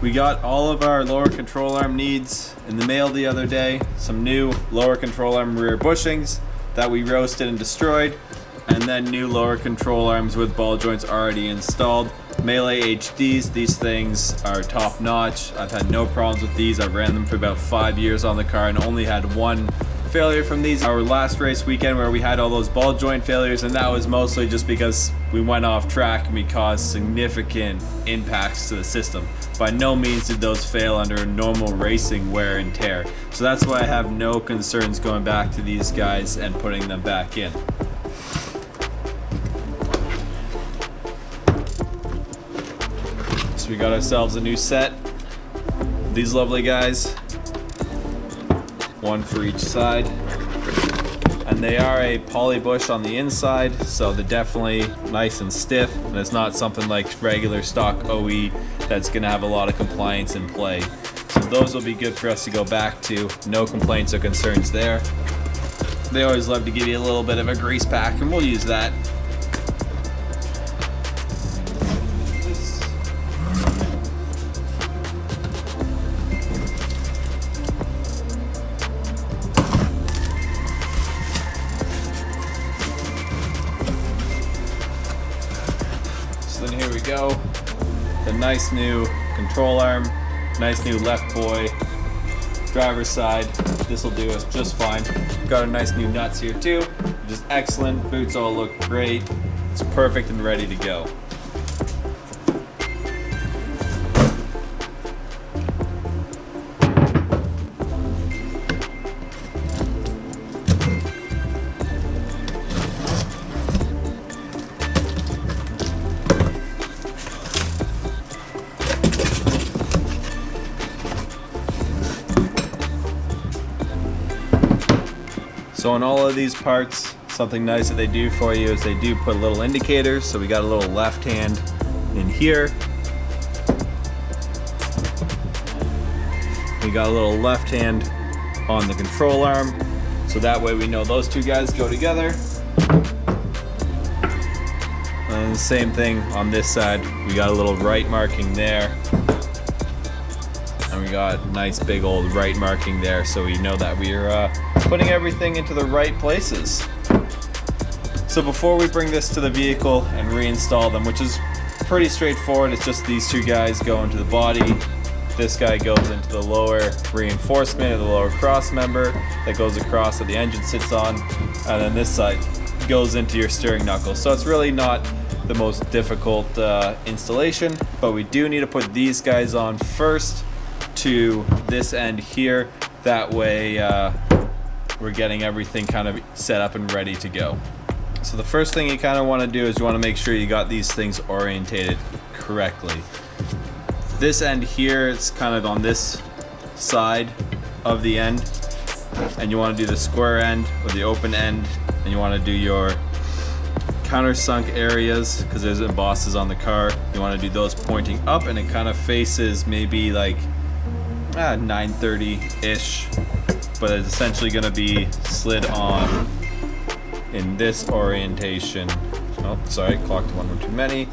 We got all of our lower control arm needs in the mail the other day. Some new lower control arm rear bushings that we roasted and destroyed, and then new lower control arms with ball joints already installed. Melee HDs, these things are top notch. I've had no problems with these. I ran them for about 5 years on the car and only had one failure from these. Our last race weekend where we had all those ball joint failures, and that was mostly just because we went off track and we caused significant impacts to the system. By no means did those fail under normal racing wear and tear. So that's why I have no concerns going back to these guys and putting them back in. So we got ourselves a new set. These lovely guys. One for each side. And they are a poly bush on the inside, so they're definitely nice and stiff, and it's not something like regular stock OE that's gonna have a lot of compliance in play. So those will be good for us to go back to. No complaints or concerns there. They always love to give you a little bit of a grease pack, and we'll use that. So then here we go, the nice new control arm, nice new left boy, driver's side. This will do us just fine. Got our nice new nuts here too, which is excellent. Boots all look great. It's perfect and ready to go. So on all of these parts, something nice that they do for you is they do put little indicators. So we got a little left hand in here. We got a little left hand on the control arm. So that way we know those two guys go together. And the same thing on this side. We got a little right marking there. And we got nice big old right marking there, so we know that we're putting everything into the right places. So before we bring this to the vehicle and reinstall them, which is pretty straightforward, it's just these two guys go into the body. This guy goes into the lower reinforcement of the lower cross member that goes across that the engine sits on, and then this side goes into your steering knuckle. So it's really not the most difficult installation, but we do need to put these guys on first to this end here. That way we're getting everything kind of set up and ready to go. So the first thing you kind of want to do is you want to make sure you got these things orientated correctly. This end here, it's kind of on this side of the end, and you want to do the square end or the open end, and you want to do your countersunk areas because there's embosses on the car. You want to do those pointing up, and it kind of faces maybe like 930-ish, but it's essentially going to be slid on in this orientation. Oh, sorry, clocked one too many.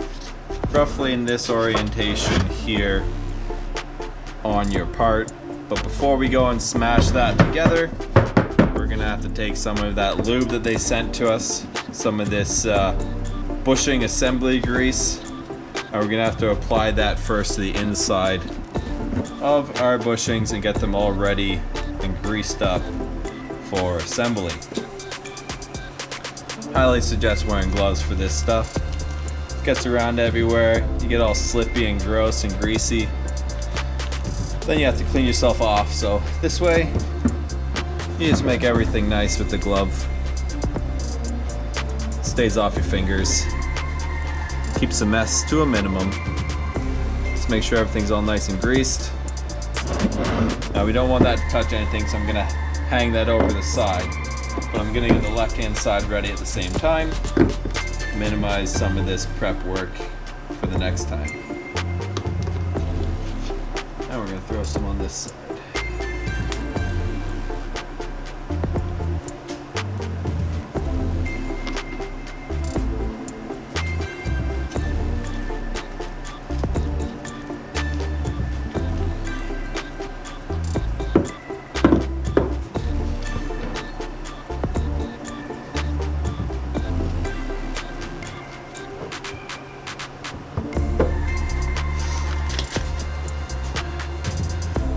Roughly in this orientation here on your part. But before we go and smash that together, we're going to have to take some of that lube that they sent to us, some of this bushing assembly grease, and we're going to have to apply that first to the inside of our bushings and get them all ready and greased up for assembly. Highly suggest wearing gloves for this stuff. Gets around everywhere, you get all slippy and gross and greasy. Then you have to clean yourself off, so this way you just make everything nice with the glove. Stays off your fingers, keeps the mess to a minimum. Just make sure everything's all nice and greased. Now we don't want that to touch anything, so I'm gonna hang that over the side. But I'm gonna get the left-hand side ready at the same time. Minimize some of this prep work for the next time. Now we're gonna throw some on this side.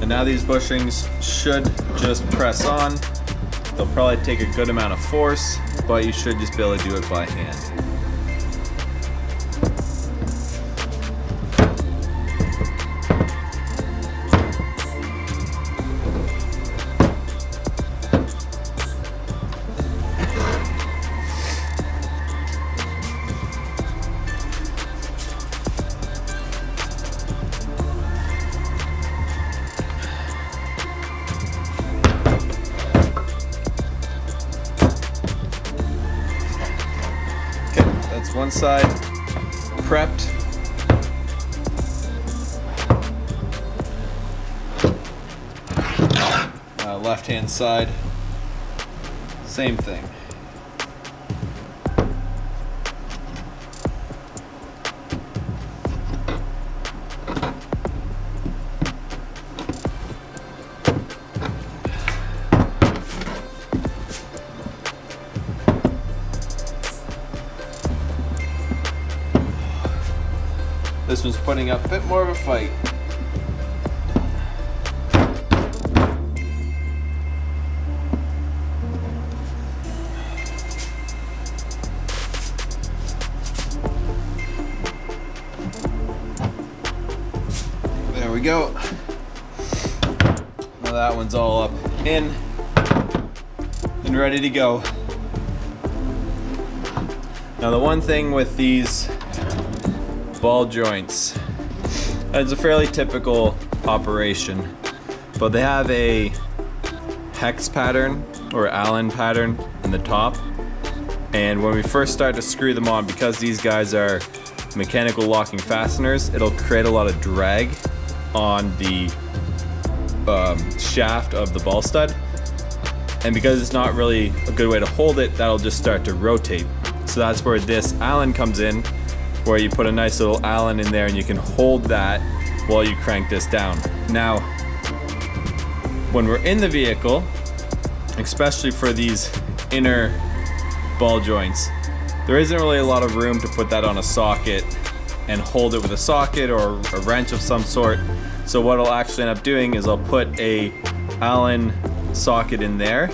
And now these bushings should just press on. They'll probably take a good amount of force, but you should just be able to do it by hand. One side prepped. Left hand side, same thing. This one's putting up a bit more of a fight. There we go. Now that one's all up in and ready to go. Now the one thing with these ball joints, it's a fairly typical operation, but they have a hex pattern or Allen pattern in the top, and when we first start to screw them on, because these guys are mechanical locking fasteners, it'll create a lot of drag on the shaft of the ball stud, and because it's not really a good way to hold it, that'll just start to rotate. So that's where this Allen comes in, where you put a nice little Allen in there and you can hold that while you crank this down. Now, when we're in the vehicle, especially for these inner ball joints, there isn't really a lot of room to put that on a socket and hold it with a socket or a wrench of some sort. So what I'll actually end up doing is I'll put a Allen socket in there,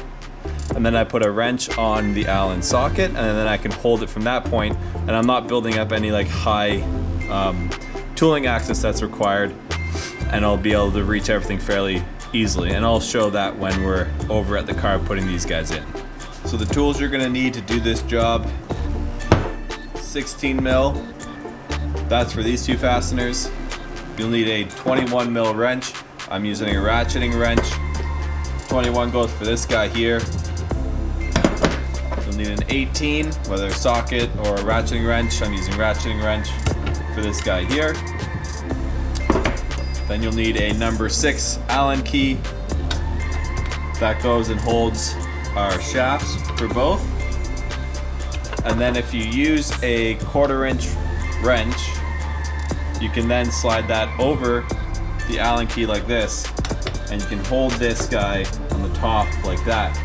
and then I put a wrench on the Allen socket, and then I can hold it from that point, and I'm not building up any like high tooling access that's required, and I'll be able to reach everything fairly easily. And I'll show that when we're over at the car putting these guys in. So the tools you're gonna need to do this job: 16 mil, that's for these two fasteners. You'll need a 21 mil wrench. I'm using a ratcheting wrench. 21 goes for this guy here. You'll need an 18, whether socket or a ratcheting wrench. I'm using ratcheting wrench for this guy here. Then you'll need a number 6 Allen key. That goes and holds our shafts for both. And then if you use a 1/4 inch wrench, you can then slide that over the Allen key like this, and you can hold this guy on the top like that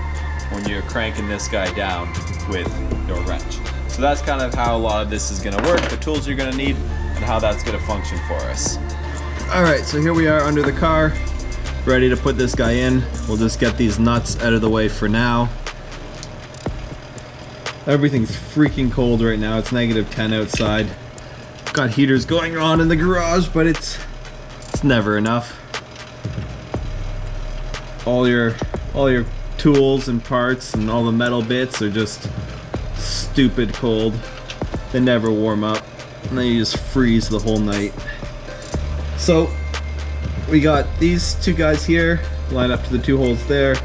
when you're cranking this guy down with your wrench. So that's kind of how a lot of this is gonna work, the tools you're gonna need, and how that's gonna function for us. All right, so here we are under the car, ready to put this guy in. We'll just get these nuts out of the way for now. Everything's freaking cold right now. It's -10 outside. Got heaters going on in the garage, but it's never enough. All your tools and parts and all the metal bits are just stupid cold. They never warm up, and then you just freeze the whole night. So we got these two guys here lined up to the 2 holes there.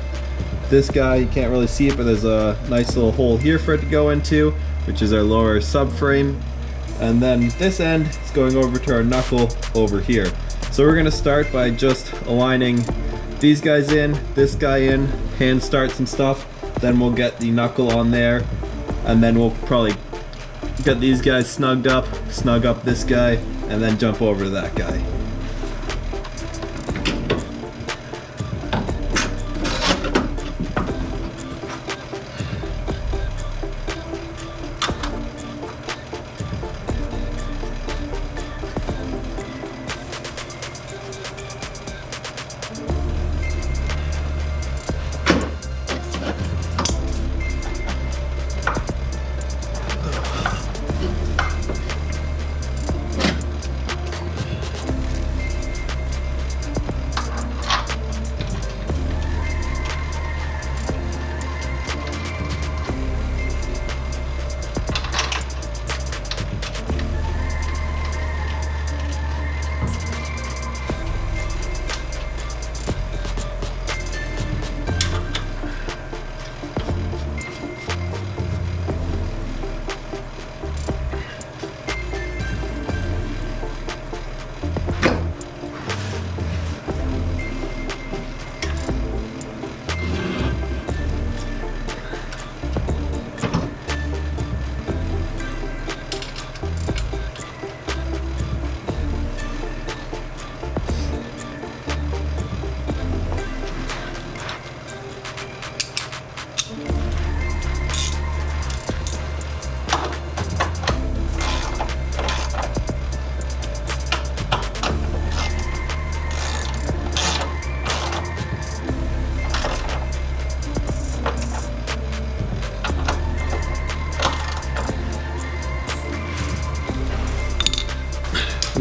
This guy, you can't really see it, but there's a nice little hole here for it to go into, which is our lower subframe. And then this end is going over to our knuckle over here. So we're gonna start by just aligning these guys in, this guy in, hand starts and stuff. Then we'll get the knuckle on there, and then we'll probably get these guys snug up this guy, and then jump over to that guy.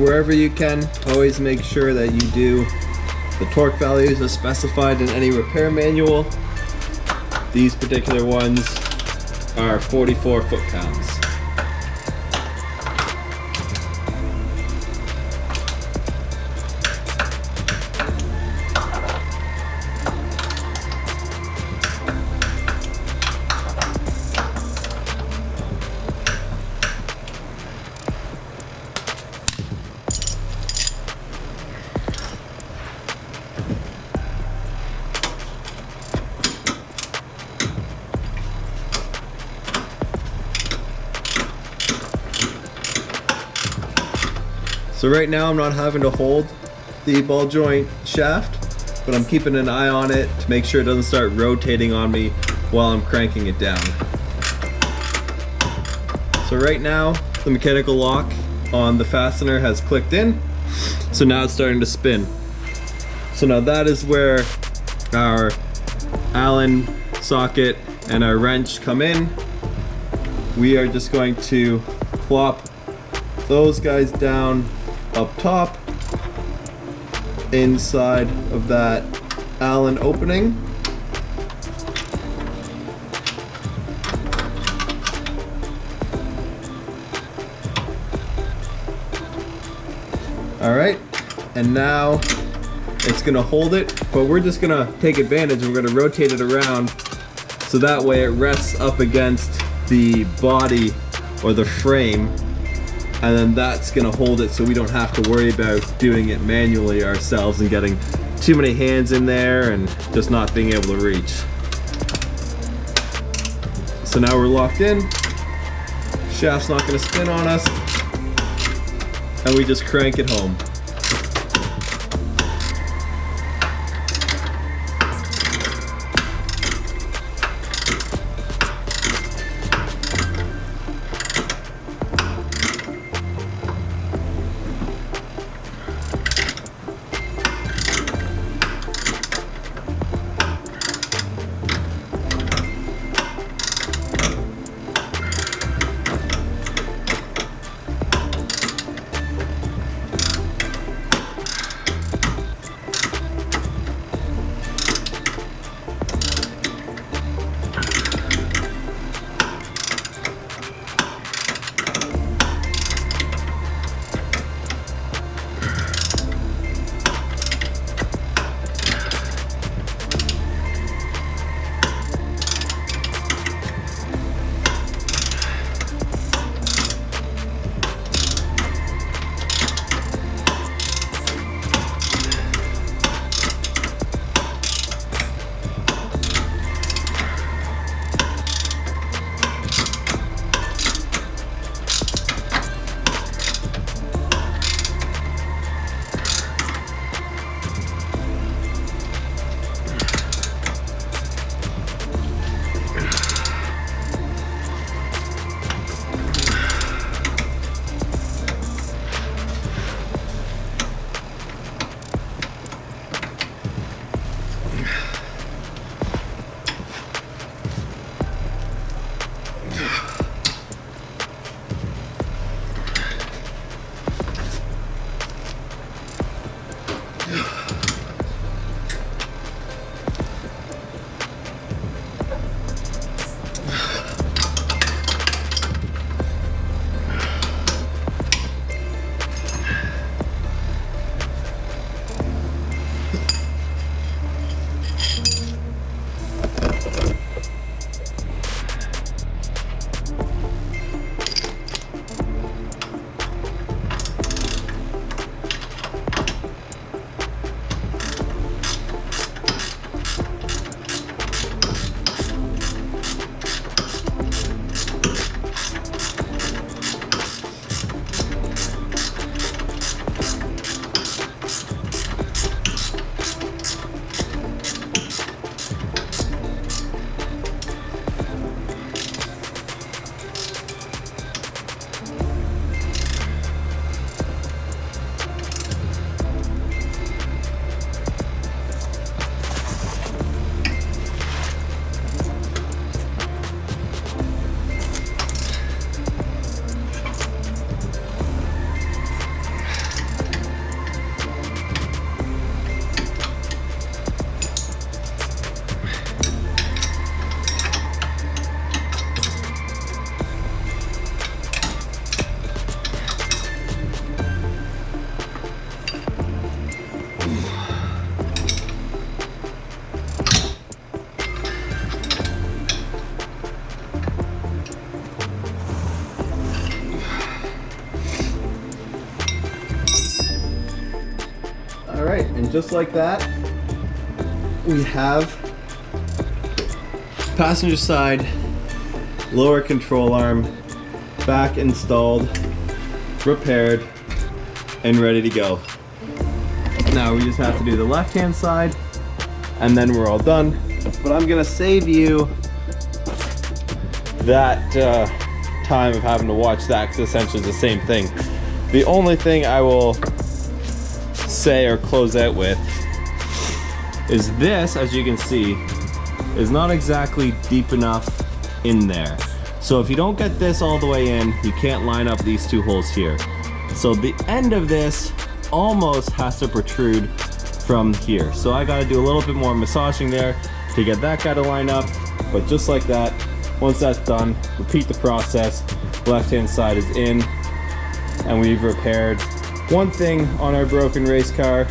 wherever you can, always make sure that you do the torque values as specified in any repair manual. These particular ones are 44 foot-pounds. So right now I'm not having to hold the ball joint shaft, but I'm keeping an eye on it to make sure it doesn't start rotating on me while I'm cranking it down. So right now the mechanical lock on the fastener has clicked in, so now it's starting to spin. So now that is where our Allen socket and our wrench come in. We are just going to plop those guys down up top inside of that Allen opening. All right, and now it's gonna hold it, but we're just gonna take advantage and we're gonna rotate it around so that way it rests up against the body or the frame, and then that's gonna hold it so we don't have to worry about doing it manually ourselves and getting too many hands in there and just not being able to reach. So now we're locked in, shaft's not gonna spin on us, and we just crank it home. All right, and just like that, we have passenger side lower control arm back installed, repaired, and ready to go. Now we just have to do the left-hand side and then we're all done. But I'm gonna save you that time of having to watch that, because essentially it's the same thing. The only thing I will say or close out with is this, as you can see, is not exactly deep enough in there. So if you don't get this all the way in, you can't line up these two holes here. So the end of this almost has to protrude from here. So I gotta do a little bit more massaging there to get that guy to line up. But just like that, once that's done, repeat the process. Left-hand side is in, and we've repaired one thing on our broken race car.